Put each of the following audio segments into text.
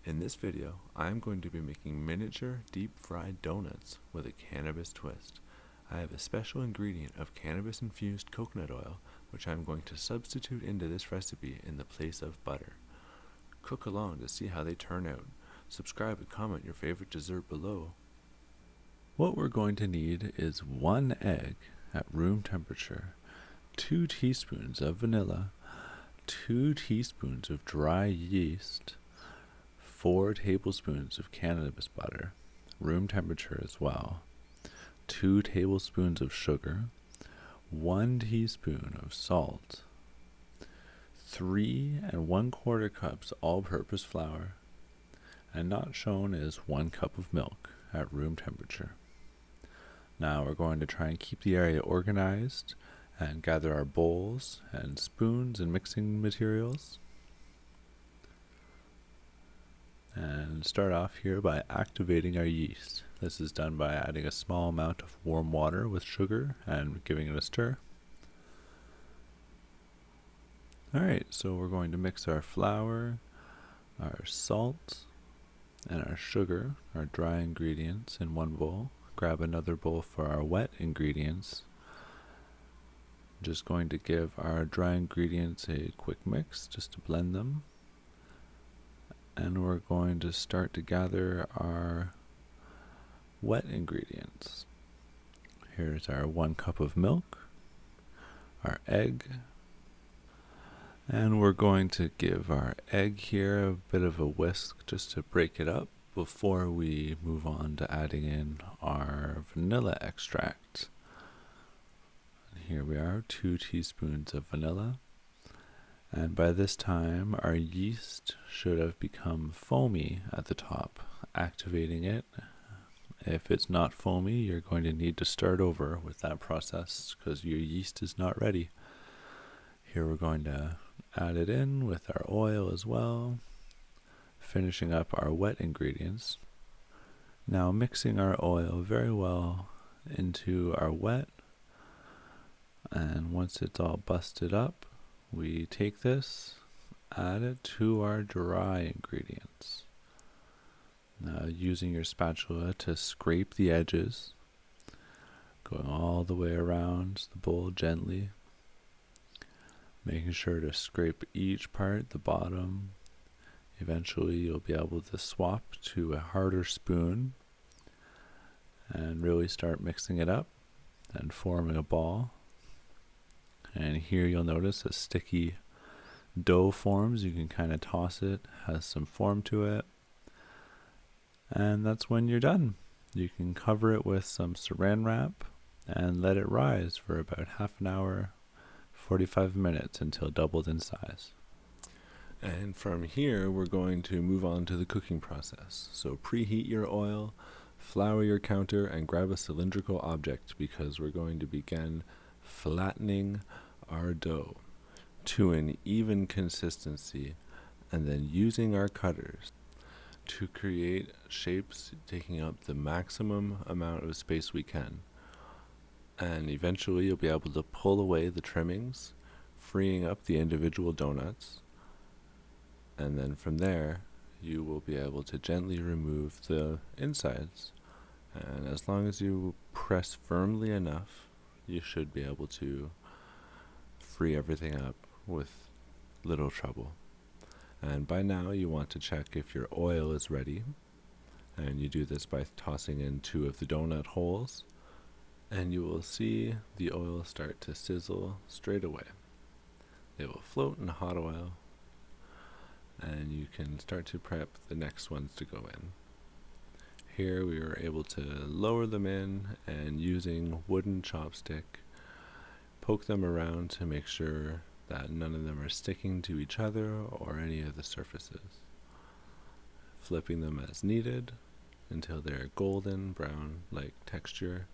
In this video, I'm going to be making miniature deep-fried donuts with a cannabis twist. I have a special ingredient of cannabis-infused coconut oil, which I'm going to substitute into this recipe in the place of butter. Cook along to see how they turn out. Subscribe and comment your favorite dessert below. What we're going to need is 1 egg at room temperature, 2 teaspoons of vanilla, 2 teaspoons of dry yeast, 4 tablespoons of cannabis butter, room temperature as well, 2 tablespoons of sugar, 1 teaspoon of salt, 3 1/4 cups all-purpose flour, and not shown is 1 cup of milk at room temperature. Now we're going to try and keep the area organized and gather our bowls and spoons and mixing materials. And start off here by activating our yeast. This is done by adding a small amount of warm water with sugar and giving it a stir. Alright, so we're going to mix our flour, our salt, and our sugar, our dry ingredients, in one bowl. Grab another bowl for our wet ingredients. Just going to give our dry ingredients a quick mix just to blend them. And we're going to start to gather our wet ingredients. Here's our 1 cup of milk, our egg, and we're going to give our egg here a bit of a whisk just to break it up before we move on to adding in our vanilla extract. And here we are, 2 teaspoons of vanilla. And by this time, our yeast should have become foamy at the top, activating it. If it's not foamy, you're going to need to start over with that process because your yeast is not ready. Here we're going to add it in with our oil as well, finishing up our wet ingredients. Now mixing our oil very well into our wet, and once it's all busted up, we take this, add it to our dry ingredients. Now using your spatula to scrape the edges, going all the way around the bowl gently, making sure to scrape each part, the bottom. Eventually you'll be able to swap to a harder spoon and really start mixing it up and forming a ball. And here you'll notice a sticky dough forms. You can kind of toss it, has some form to it. And that's when you're done. You can cover it with some saran wrap and let it rise for about half an hour, 45 minutes until doubled in size. And from here, we're going to move on to the cooking process. So preheat your oil, flour your counter, and grab a cylindrical object because we're going to begin flattening our dough to an even consistency, and then using our cutters to create shapes taking up the maximum amount of space we can. And eventually you'll be able to pull away the trimmings, freeing up the individual donuts. And then from there, you will be able to gently remove the insides. And as long as you press firmly enough, you should be able to free everything up with little trouble. And by now, you want to check if your oil is ready. And you do this by tossing in 2 of the donut holes. And you will see the oil start to sizzle straight away. It will float in hot oil, and you can start to prep the next ones to go in. Here we were able to lower them in, and using wooden chopstick, poke them around to make sure that none of them are sticking to each other or any of the surfaces. Flipping them as needed until they're golden brown like texture,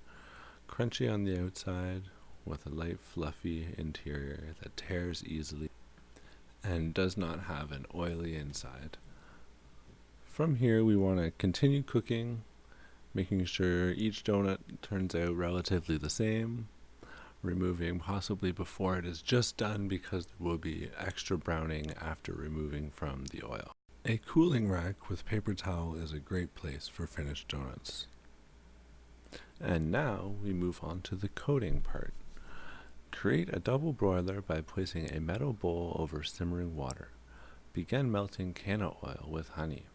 crunchy on the outside with a light fluffy interior that tears easily and does not have an oily inside. From here we want to continue cooking, making sure each donut turns out relatively the same, removing possibly before it is just done because there will be extra browning after removing from the oil. A cooling rack with paper towel is a great place for finished donuts. And now we move on to the coating part. Create a double broiler by placing a metal bowl over simmering water. Begin melting CannaOil with honey.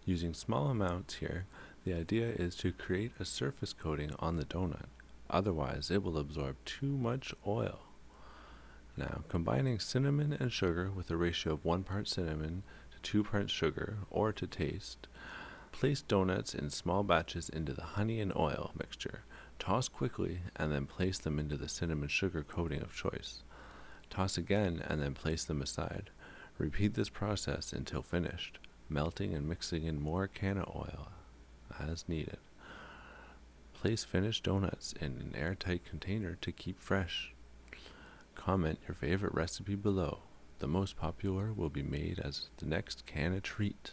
Using small amounts here, the idea is to create a surface coating on the donut. Otherwise, it will absorb too much oil. Now, combining cinnamon and sugar with a ratio of 1 part cinnamon to 2 parts sugar, or to taste, place donuts in small batches into the honey and oil mixture. Toss quickly and then place them into the cinnamon sugar coating of choice. Toss again and then place them aside. Repeat this process until finished, melting and mixing in more CannaOil as needed. Place finished donuts in an airtight container to keep fresh. Comment your favorite recipe below. The most popular will be made as the next Canna treat.